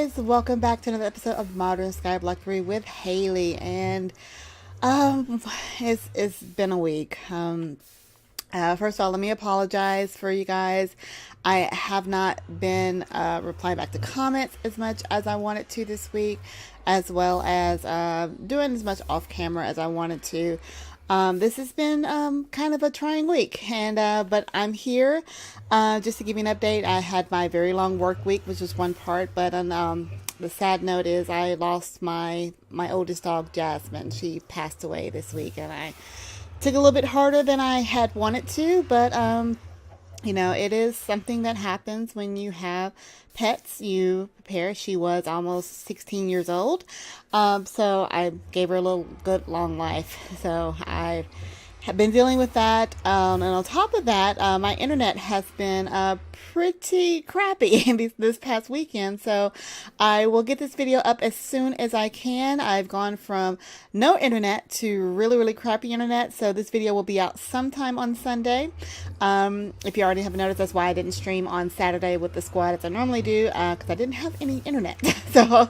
guys, welcome back to another episode of Modern Skyblock 3 with Haley. And um it's been a week. First of all, let me apologize for you guys. I have not been replying back to comments as much as I wanted to this week, as well as doing as much off camera as I wanted to. This has been kind of a trying week, and but I'm here just to give you an update. I had my very long work week, which was one part, but the sad note is I lost my oldest dog, Jasmine. She passed away this week, and I took a little bit harder than I had wanted to, but it is something that happens when you have pets. You prepare. She was almost 16 years old, so I gave her a little good long life. So I have been dealing with that, and on top of that, my internet has been pretty crappy this past weekend. So I will get this video up as soon as I can. I've gone from no internet to really, really crappy internet. So this video will be out sometime on Sunday. If you already haven't noticed, that's why I didn't stream on Saturday with the squad as I normally do, because I didn't have any internet. So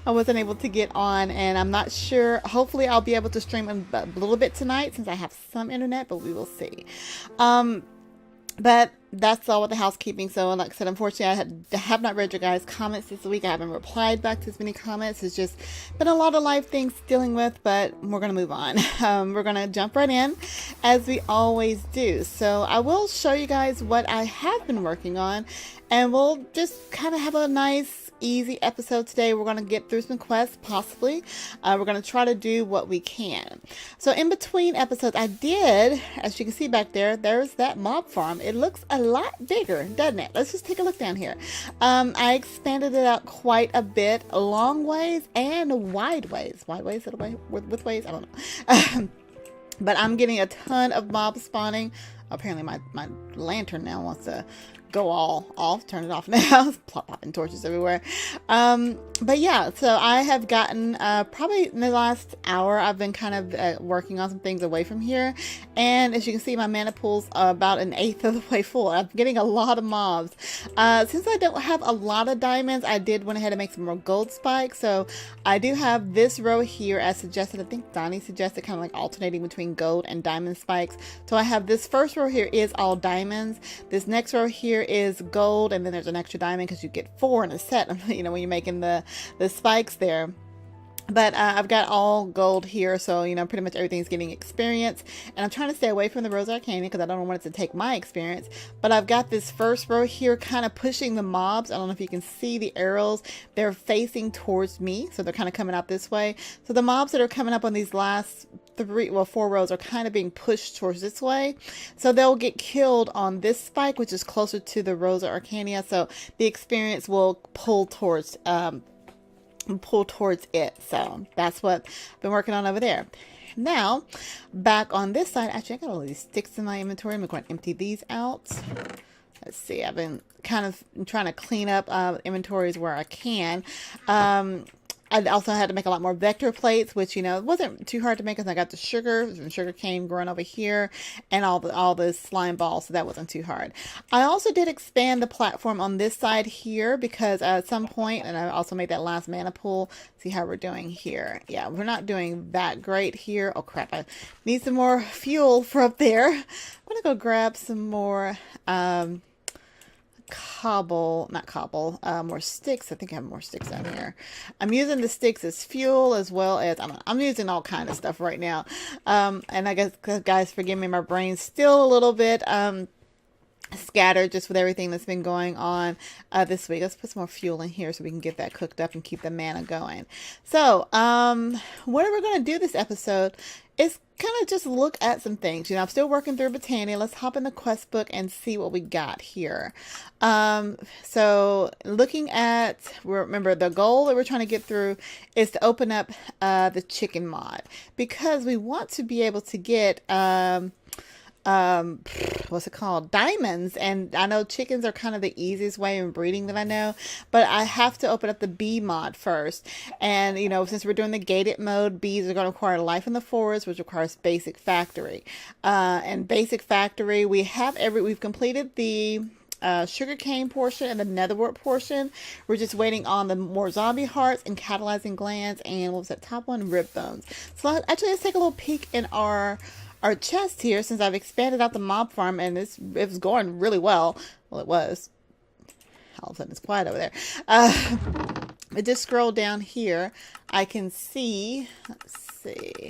I wasn't able to get on, and I'm not sure. Hopefully I'll be able to stream a little bit tonight since I have some internet, but we will see. But that's all with the housekeeping. So like I said, unfortunately, I have not read your guys' comments this week. I haven't replied back to as many comments. It's just been a lot of life things dealing with, but we're going to move on. We're going to jump right in as we always do. So I will show you guys what I have been working on, and we'll just kind of have a nice easy episode today. We're going to get through some quests, possibly. We're going to try to do what we can. So in between episodes, I did, as you can see back there, there's that mob farm. It looks a lot bigger, doesn't it? Let's just take a look down here. I expanded it out quite a bit, long ways and wide ways. Wide ways, with ways, I don't know. But I'm getting a ton of mob spawning. Apparently my lantern now wants to go all off. Turn it off now. Popping torches everywhere. But yeah, so I have gotten probably in the last hour I've been kind of working on some things away from here, and as you can see, my mana pool's about an eighth of the way full. I'm getting a lot of mobs. Since I don't have a lot of diamonds, I did went ahead and make some more gold spikes. So I do have this row here as suggested. I think Donnie suggested kind of like alternating between gold and diamond spikes. So I have this first row here is all diamonds. This next row here is gold, and then there's an extra diamond because you get 4 in a set, when you're making the spikes there. But I've got all gold here, so pretty much everything's getting experience, and I'm trying to stay away from the Rose Arcana because I don't want it to take my experience. But I've got this first row here kind of pushing the mobs. I don't know if you can see the arrows. They're facing towards me, so they're kind of coming out this way. So the mobs that are coming up on these last 4 rows are kind of being pushed towards this way, so they'll get killed on this spike, which is closer to the Rosa Arcana, so the experience will pull towards it. So that's what I've been working on over there. Now back on this side, actually I got all these sticks in my inventory. I'm going to empty these out. Let's see, I've been kind of trying to clean up inventories where I can. I also had to make a lot more vector plates, which, it wasn't too hard to make because I got the sugar cane growing over here, and all the slime balls, so that wasn't too hard. I also did expand the platform on this side here because at some point, and I also made that last mana pool. See how we're doing here. Yeah, we're not doing that great here. Oh crap, I need some more fuel for up there. I'm gonna go grab some more more sticks. I think I have more sticks down here. I'm using the sticks as fuel, as well as I'm using all kind of stuff right now. And I guess, guys, forgive me, my brain's still a little bit scattered just with everything that's been going on this week. Let's put some more fuel in here so we can get that cooked up and keep the mana going. So what are we going to do this episode is kind of just look at some things. I'm still working through Botania. Let's hop in the quest book and see what we got here. So looking at, remember the goal that we're trying to get through is to open up the chicken mod, because we want to be able to get what's it called, diamonds. And I know chickens are kind of the easiest way in breeding that I know, but I have to open up the bee mod first. And since we're doing the gated mode, bees are going to require life in the forest, which requires basic factory. And basic factory, we've completed the sugarcane portion and the netherwort portion. We're just waiting on the more zombie hearts and catalyzing glands, and what was that top one? Rib bones. So actually, let's take a little peek in our chest here, since I've expanded out the mob farm, and it was going really well. Well, it was. All of a sudden it's quiet over there. I just scroll down here. I can see, let's see,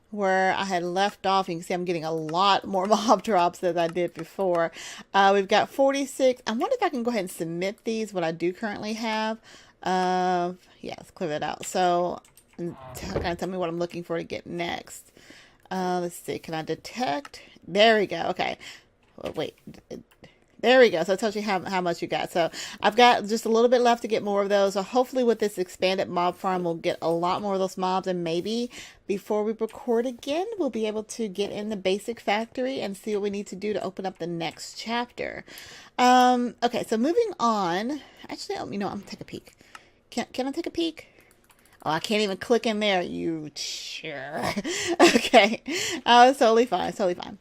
where I had left off. You can see I'm getting a lot more mob drops than I did before. We've got 46. I wonder if I can go ahead and submit these, what I do currently have. Yeah, let's clear that out. So, kind of tell me what I'm looking for to get next. Let's see, can I detect? There we go. Okay. Oh, wait. There we go. So it tells you how much you got. So I've got just a little bit left to get more of those. So hopefully with this expanded mob farm, we'll get a lot more of those mobs. And maybe before we record again, we'll be able to get in the basic factory and see what we need to do to open up the next chapter. Okay, so moving on. Actually, I'm going to take a peek. Can I take a peek? Oh, I can't even click in there. You sure? Okay. It's totally fine. It's totally fine.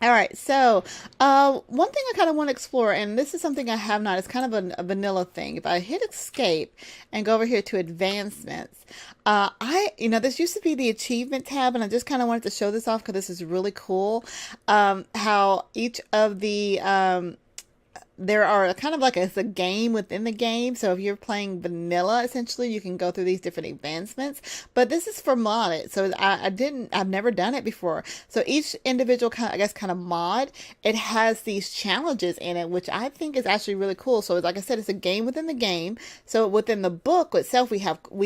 All right, so one thing I kind of want to explore, and this is something I have not, it's kind of a vanilla thing. If I hit escape and go over here to advancements, this used to be the achievement tab, and I just kind of wanted to show this off because this is really cool. How each of the there are kind of like it's a game within the game. So if you're playing vanilla, essentially, you can go through these different advancements. But this is for modded. So I've never done it before. So each individual kind of mod, it has these challenges in it, which I think is actually really cool. So like I said, it's a game within the game. So within the book itself, we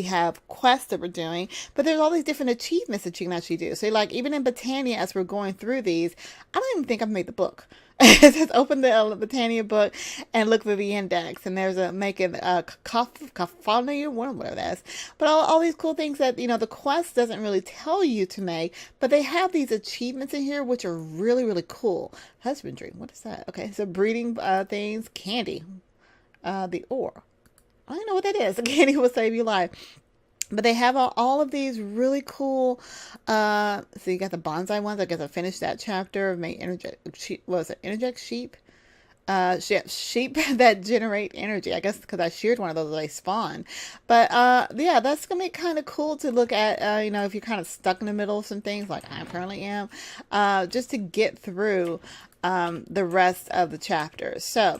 have quests that we're doing, but there's all these different achievements that you can actually do. So like even in Botania, as we're going through these, I don't even think I've made the book. Just open the Botania book and look through the index, and there's making a cacophony, whatever that is. But all these cool things that the quest doesn't really tell you to make, but they have these achievements in here which are really, really cool. Husbandry, what is that? Okay, so breeding things, candy, the ore. I don't know what that is. The candy will save your life. But they have all of these really cool, so you got the bonsai ones. I guess I finished that chapter. Make interject sheep. What was it? Interject sheep? Sheep that generate energy. I guess because I sheared one of those, they spawn. But yeah, that's gonna be kind of cool to look at. If you're kind of stuck in the middle of some things, like I currently am, just to get through the rest of the chapters. So.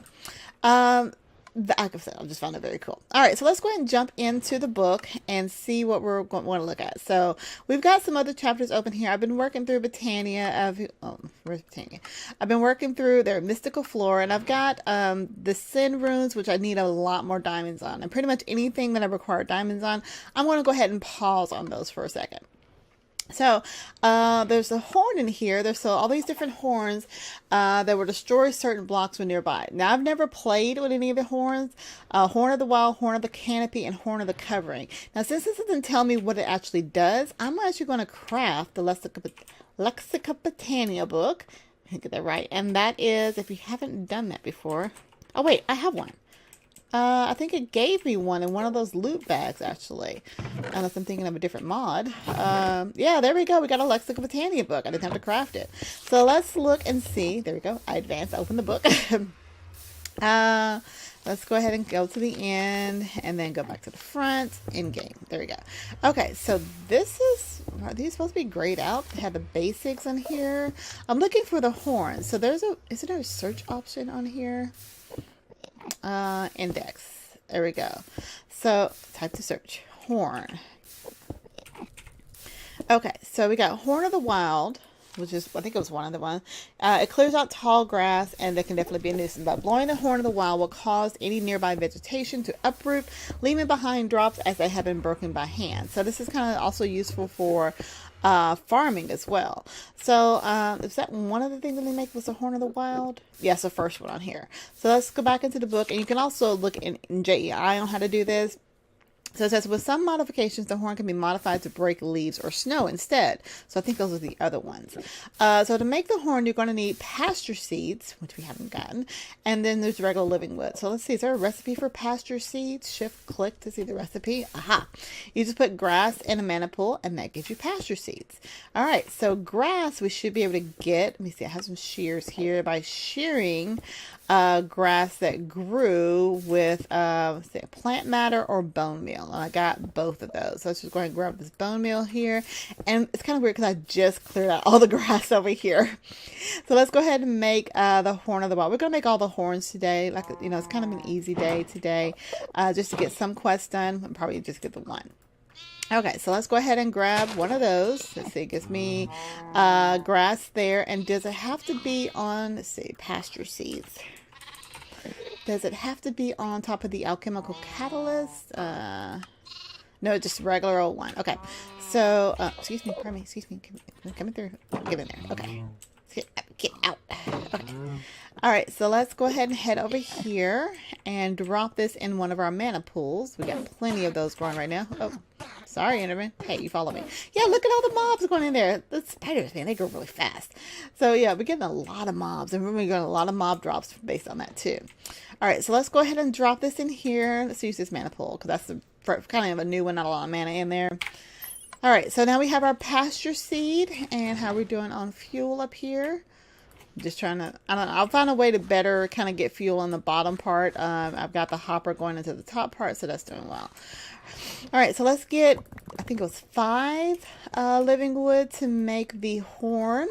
Like I said, I just found it very cool. All right, so let's go ahead and jump into the book and see what we're going to want to look at. So we've got some other chapters open here. I've been working through Botania. Where's Botania? I've been working through their mystical flora, and I've got the sin runes, which I need a lot more diamonds on. And pretty much anything that I require diamonds on, I'm going to go ahead and pause on those for a second. So there's a horn in here. There's all these different horns that will destroy certain blocks when nearby. Now, I've never played with any of the horns. Horn of the Wild, Horn of the Canopy, and Horn of the Covering. Now, since this doesn't tell me what it actually does, I'm actually going to craft the Lexica Botania book. I get that right. And that is, if you haven't done that before. Oh, wait, I have one. I think it gave me one in one of those loot bags, actually. Unless I'm thinking of a different mod. Yeah, there we go. We got a Lexica Botania book. I didn't have to craft it. So let's look and see. There we go. I advanced. Open the book. Let's go ahead and go to the end and then go back to the front. In game. There we go. Okay, so are these supposed to be grayed out? They have the basics on here. I'm looking for the horns. So isn't there a search option on here? Index. There we go. So type to search horn. Okay, so we got Horn of the Wild, which is, I think it was one of the ones. It clears out tall grass, and there can definitely be a nuisance. But blowing the Horn of the Wild will cause any nearby vegetation to uproot, leaving behind drops as they have been broken by hand. So this is kind of also useful for farming as well. So is that one of the things that they make was the Horn of the Wild? Yes, the first one on here. So let's go back into the book, and you can also look in JEI on how to do this. So it says, with some modifications, the horn can be modified to break leaves or snow instead. So I think those are the other ones. So to make the horn, you're going to need pasture seeds, which we haven't gotten. And then there's regular living wood. So let's see, is there a recipe for pasture seeds? Shift click to see the recipe. Aha. You just put grass in a mana pool, and that gives you pasture seeds. All right, so grass we should be able to get. Let me see, I have some shears here. By shearing grass that grew with say plant matter or bone meal, and I got both of those. So let's just go ahead and grab this bone meal here. And it's kind of weird because I just cleared out all the grass over here. So let's go ahead and make the horn of the wall. We're going to make all the horns today. Like, you know, it's kind of an easy day today, just to get some quests done and probably just get the one. Okay, so let's go ahead and grab one of those. Let's see, it gives me grass there. And does it have to be on, let's see, pasture seeds? Does it have to be on top of the alchemical catalyst? No, just regular old one. Okay, so, excuse me, pardon me, excuse me, coming through. Get in there. Okay, get out. Okay. All right, so let's go ahead and head over here and drop this in one of our mana pools. We got plenty of those growing right now. Oh, sorry, Enderman. Hey, you follow me. Yeah, look at all the mobs going in there. The spiders, man, they grow really fast. So yeah, we're getting a lot of mobs, and we're getting a lot of mob drops based on that too. All right, so let's go ahead and drop this in here. Let's use this mana pool because that's kind of a new one, not a lot of mana in there. All right, so now we have our pasture seed, and how we're doing on fuel up here. Just trying to, I don't know, I'll find a way to better kind of get fuel in the bottom part. I've got the hopper going into the top part, so that's doing well. All right, so let's get, I think it was 5 living wood to make the horn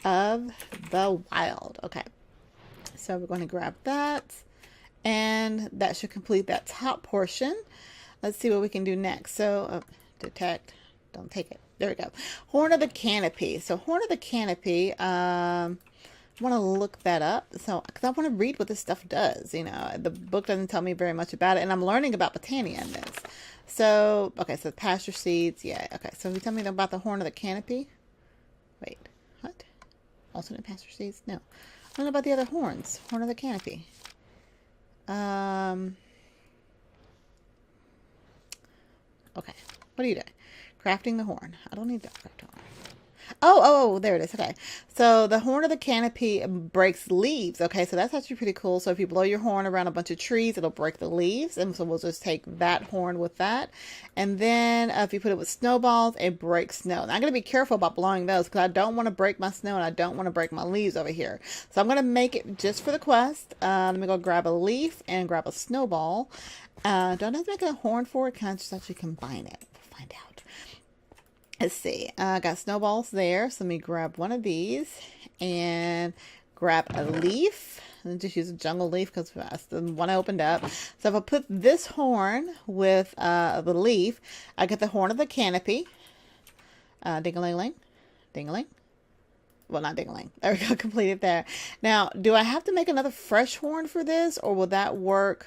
of the wild. Okay, so we're going to grab that, and that should complete that top portion. Let's see what we can do next. So, detect, don't take it. There we go. Horn of the canopy. So horn of the canopy, I want to look that up. So, because I want to read what this stuff does. You know, the book doesn't tell me very much about it, and I'm learning about botania in this. So, okay, so pasture seeds. Yeah, okay. So, you tell me about the horn of the canopy. Wait, what? Alternate pasture seeds? No. I don't know about the other horns. Horn of the canopy. Okay. What are you doing? Crafting the horn. I don't need that craft horn. Oh, there it is. Okay. So the horn of the canopy breaks leaves. Okay, so that's actually pretty cool. So if you blow your horn around a bunch of trees, it'll break the leaves. And so we'll just take that horn with that. And then if you put it with snowballs, it breaks snow. Now I'm going to be careful about blowing those because I don't want to break my snow and I don't want to break my leaves over here. So I'm going to make it just for the quest. Let me go grab a leaf and grab a snowball. Don't I have to make a horn for it? Can I just actually combine it? We'll find out. Let's see. I got snowballs there. So let me grab one of these and grab a leaf. And just use a jungle leaf because that's the one I opened up. So if I put this horn with the leaf, I get the horn of the canopy. Ding-a-ling-ling. Ding-a-ling. Well, not ding-a-ling. There we go. Completed there. Now, do I have to make another fresh horn for this, or will that work?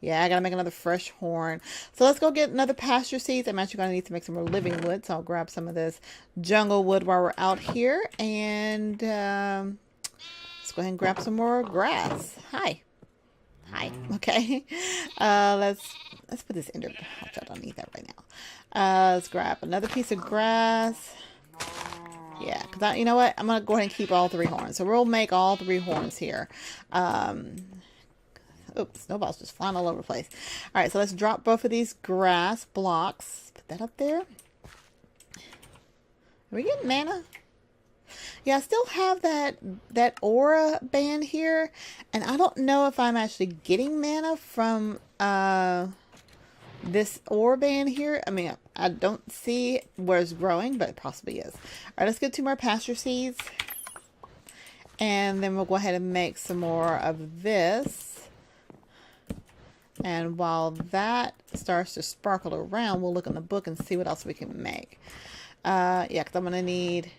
Yeah, I gotta make another fresh horn. So let's go get another pasture seeds. I'm actually gonna need to make some more living wood. So I'll grab some of this jungle wood while we're out here. And let's go ahead and grab some more grass. Hi. Okay. Let's put this in. I don't need that right now. Let's grab another piece of grass. Yeah, because you know what? I'm gonna go ahead and keep all 3 horns. So we'll make all 3 horns here. Oh, snowballs just flying all over the place. All right, so let's drop both of these grass blocks. Put that up there. Are we getting mana? Yeah, I still have that aura band here, and I don't know if I'm actually getting mana from this aura band here. I mean, I don't see where it's growing, but it possibly is. All right, let's get 2 more pasture seeds, and then we'll go ahead and make some more of this. And while that starts to sparkle around, we'll look in the book and see what else we can make. Yeah, because I'm going to need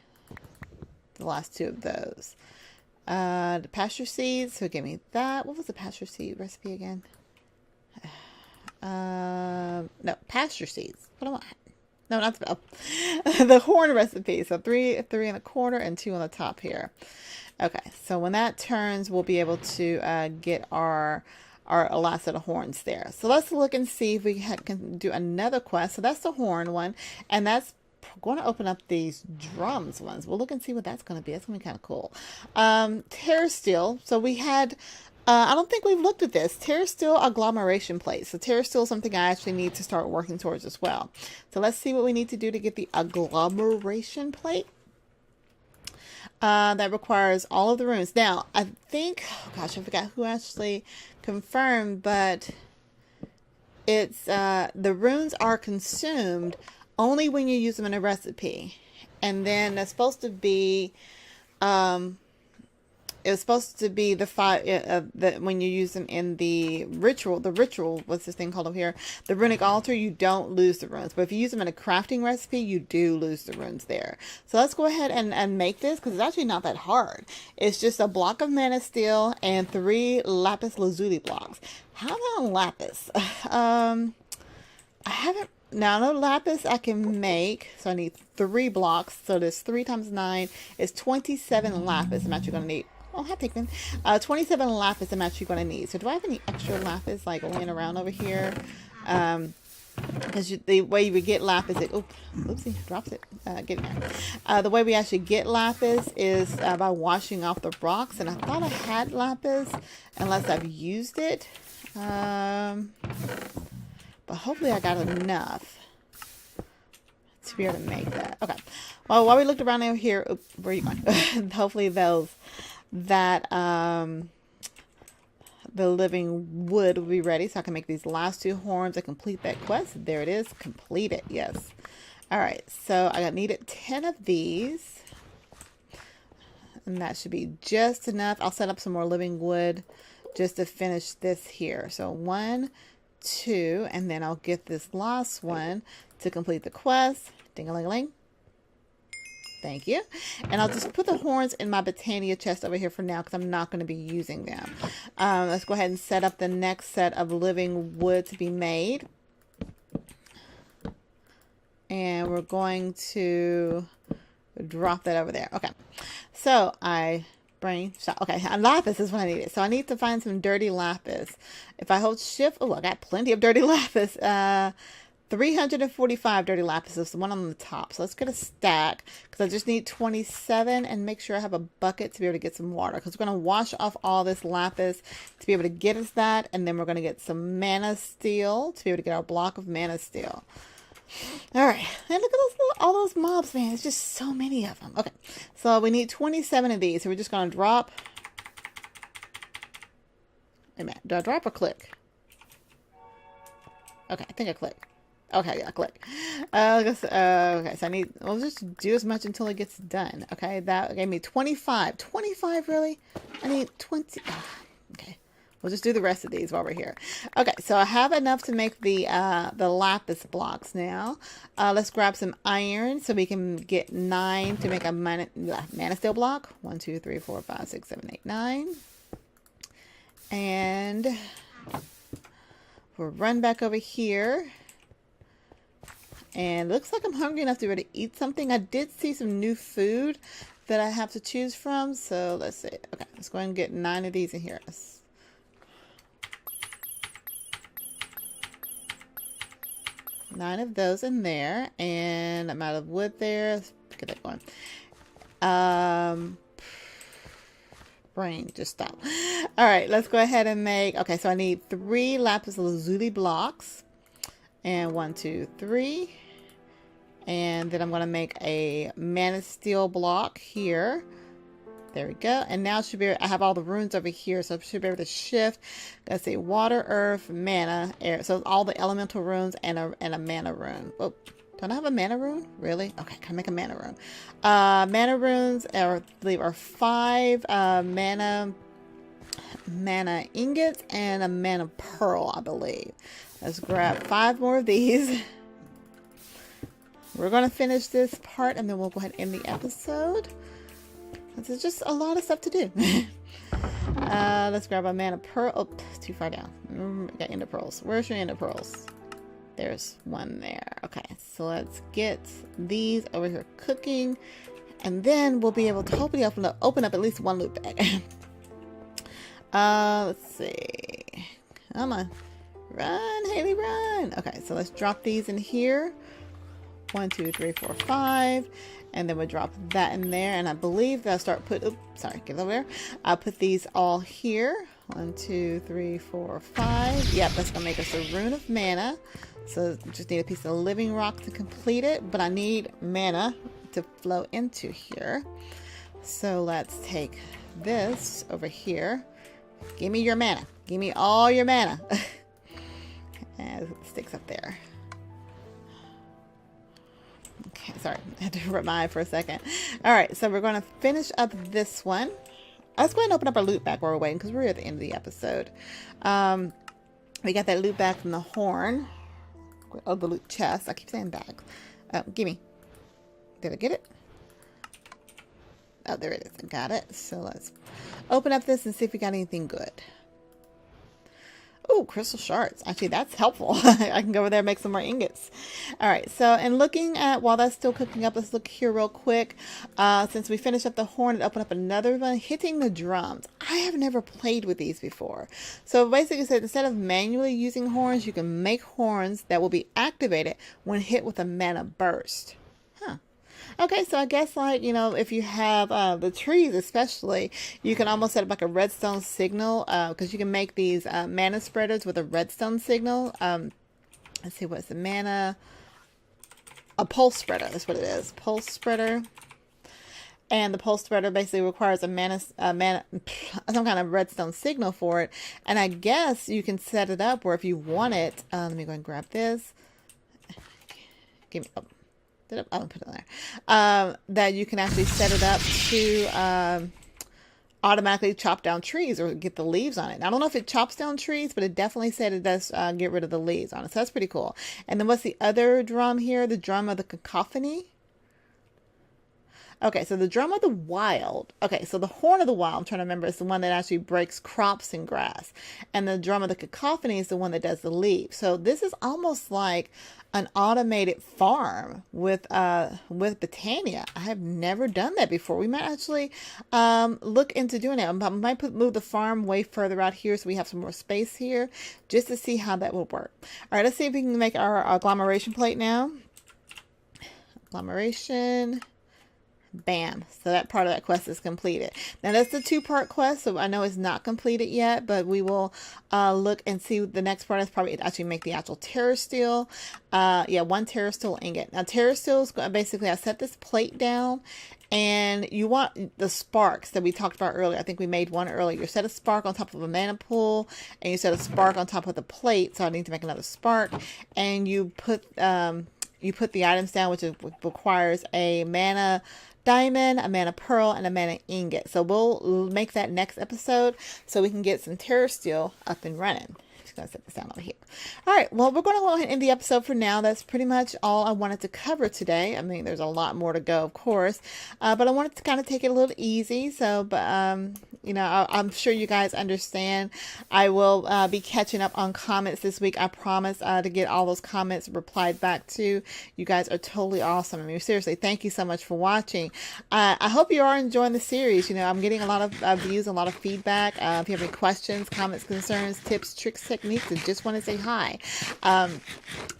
the last 2 of those. The pasture seeds, so give me that. What was the pasture seed recipe again? No, pasture seeds. What am I? No, not the, the horn recipe. So 3 in the corner and 2 on the top here. Okay, so when that turns, we'll be able to get our last set of horns there. So let's look and see if we can do another quest. So that's the horn one, and that's going to open up these drums ones. We'll look and see what that's going to be. That's going to be kind of cool. Terrasteel. So we had, I don't think we've looked at this. Terrasteel agglomeration plate. So terrasteel is something I actually need to start working towards as well. So let's see what we need to do to get the agglomeration plate. that requires all of the runes. Now, I think, oh gosh, I forgot who actually confirmed, but it's the runes are consumed only when you use them in a recipe. And then it's supposed to be it was supposed to be the five that when you use them in the ritual. What's this thing called over here? The runic altar. You don't lose the runes, but if you use them in a crafting recipe, you do lose the runes there. So let's go ahead and make this, because it's actually not that hard. It's just a block of mana steel and 3 lapis lazuli blocks. How about lapis? I haven't. Now, no lapis I can make, so I need 3 blocks. So this 3 times 9 is 27 lapis. I'm actually going to need. Oh, hi, Pikmin. 27 lapis I'm actually going to need. So do I have any extra lapis like laying around over here? Because the way you would get lapis, oopsie, drops it. Get in there. The way we actually get lapis is by washing off the rocks. And I thought I had lapis, unless I've used it. But hopefully I got enough to be able to make that. Okay. Well, while we looked around over here, where are you going? Hopefully the living wood will be ready, so I can make these last 2 horns and complete that quest. There it is. Complete it. Yes. All right. So I needed 10 of these, and that should be just enough. I'll set up some more living wood just to finish this here. So 1, 2, and then I'll get this last one to complete the quest. Ding-a-ling-a-ling. Thank you. And I'll just put the horns in my botania chest over here for now, because I'm not going to be using them. Let's go ahead and set up the next set of living wood to be made. And we're going to drop that over there. Okay. So okay, lapis is what I needed. So I need to find some dirty lapis. If I hold shift, I got plenty of dirty lapis. 345 dirty lapis is the one on the top. So let's get a stack, because I just need 27, and make sure I have a bucket to be able to get some water, because we're going to wash off all this lapis to be able to get us that. And then we're going to get some mana steel to be able to get our block of mana steel. All right, and look at all those mobs, man. There's just so many of them. Okay, so we need 27 of these. So we're just going to drop. Wait a minute. Do I drop or click? Okay, I think I click. Okay, yeah, click. Okay, so we'll just do as much until it gets done. Okay, that gave me 25. 25, really? I need 20. Okay. We'll just do the rest of these while we're here. Okay, so I have enough to make the lapis blocks now. Let's grab some iron so we can get 9 to make a mana steel block. 1, 2, 3, 4, 5, 6, 7, 8, 9. And we'll run back over here. And looks like I'm hungry enough to be able to eat something. I did see some new food that I have to choose from. So let's see. Okay, let's go ahead and get 9 of these in here. 9 of those in there, and I'm out of wood there. Let's get that going. Brain, just stop. All right, let's go ahead and make. Okay, so I need 3 lapis lazuli blocks, and 1, 2, 3, and then I'm going to make a mana steel block here. There we go. And now I have all the runes over here, so I should be able to shift. Let's see, water, earth, mana, air. So all the elemental runes and a mana rune. Oh, don't I have a mana rune? Really? Okay, can I make a mana rune? Mana runes are 5 mana ingots and a mana pearl, I believe. Let's grab 5 more of these. We're going to finish this part, and then we'll go ahead and end the episode. There's just a lot of stuff to do. Let's grab a mana pearl. Oh, too far down. Got ender pearls. Where's your ender pearls? There's one there. Okay, so let's get these over here cooking, and then we'll be able to hopefully open up at least 1 loot bag. Let's see. Come on. Run, Haley, run. Okay, so let's drop these in here. 1, 2, 3, 4, 5. And then we'll drop that in there. And I believe that I'll start get over there. I'll put these all here. 1, 2, 3, 4, 5. Yep, that's going to make us a rune of mana. So just need a piece of living rock to complete it. But I need mana to flow into here. So let's take this over here. Give me your mana. Give me all your mana. And it sticks up there. Okay, sorry. I had to remind for a second. All right, so we're going to finish up this one. Let's go ahead and open up our loot bag while we're waiting because we're at the end of the episode. We got that loot bag from the horn. Oh, the loot chest. I keep saying bag. Gimme. Did I get it? Oh, there it is. I got it. So let's open up this and see if we got anything good. Oh, crystal shards. Actually, that's helpful. I can go over there and make some more ingots. All right. So, and looking at, while that's still cooking up, let's look here real quick. Since we finished up the horn and open up another one, hitting the drums. I have never played with these before. So basically it said instead of manually using horns, you can make horns that will be activated when hit with a mana burst. Okay, so I guess, like, you know, if you have the trees especially, you can almost set up like a redstone signal because you can make these mana spreaders with a redstone signal. Let's see, what's the mana? A pulse spreader, that's what it is. Pulse spreader. And the pulse spreader basically requires a some kind of redstone signal for it. And I guess you can set it up where if you want it, let me go and grab this. Give me, oh. I'll put it there. That you can actually set it up to automatically chop down trees or get the leaves on it. Now, I don't know if it chops down trees, but it definitely said it does get rid of the leaves on it. So that's pretty cool. And then what's the other drum here? The drum of the cacophony. Okay, so the drum of the wild. Okay, so the horn of the wild, I'm trying to remember, is the one that actually breaks crops and grass. And the drum of the cacophony is the one that does the leaves. So this is almost like an automated farm with botania. I have never done that before. We might actually look into doing it. I might move the farm way further out here so we have some more space here just to see how that will work. All right, let's see if we can make our agglomeration plate now. Agglomeration. Bam. So that part of that quest is completed. Now that's the 2-part quest, so I know it's not completed yet, but we will look and see the next part is probably actually make the actual terrasteel. Yeah, 1 terrasteel ingot. Now terrasteel is basically, I set this plate down and you want the sparks that we talked about earlier. I think we made one earlier. You set a spark on top of a mana pool and you set a spark on top of the plate. So I need to make another spark, and you put the items down, which requires a mana diamond, a mana pearl, and a mana ingot. So we'll make that next episode so we can get some terrasteel up and running. Just gonna set this down over here. All right, well, we're going to go ahead and end the episode for now. That's pretty much all I wanted to cover today. I mean, there's a lot more to go, of course, but I wanted to kind of take it a little easy. So, but you know, I'm sure you guys understand. I will be catching up on comments this week. I promise to get all those comments replied back to. You guys are totally awesome. I mean, seriously, thank you so much for watching. I hope you are enjoying the series. You know, I'm getting a lot of views, a lot of feedback. If you have any questions, comments, concerns, tips, tricks, techniques, and just want to say hi.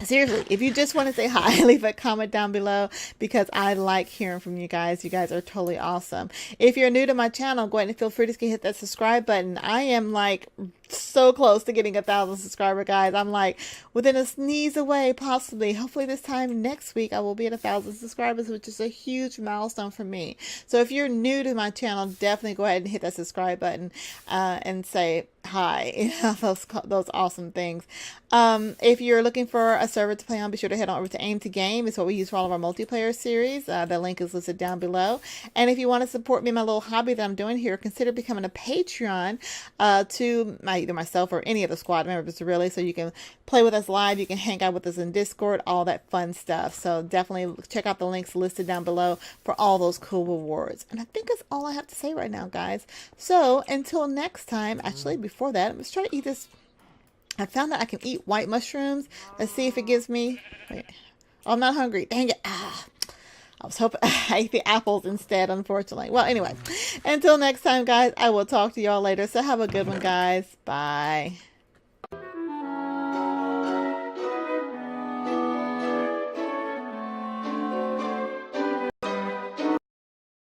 Seriously, if you just want to say hi, leave a comment down below because I like hearing from you guys. You guys are totally awesome. If you're new to my channel, go ahead and feel free to hit that subscribe button. I am like so close to getting 1,000 subscribers, guys. I'm like within a sneeze away, possibly. Hopefully this time next week I will be at 1,000 subscribers, which is a huge milestone for me. So if you're new to my channel, definitely go ahead and hit that subscribe button and say hi. You know, those awesome things. If you're looking for a server to play on, be sure to head on over to Aim to Game. It's what we use for all of our multiplayer series. The link is listed down below. And if you want to support me in my little hobby that I'm doing here, consider becoming a Patreon to either myself or any of the squad members, really, so you can play with us live, you can hang out with us in Discord, all that fun stuff. So definitely check out the links listed down below for all those cool rewards. And I think that's all I have to say right now, guys. So until next time, actually before that, let's try to eat this. I found that I can eat white mushrooms. Let's see if it gives me, wait. Oh, I'm not hungry, dang it. I was hoping I ate the apples instead, unfortunately. Well, anyway, until next time, guys, I will talk to y'all later. So have a good one, guys. Bye.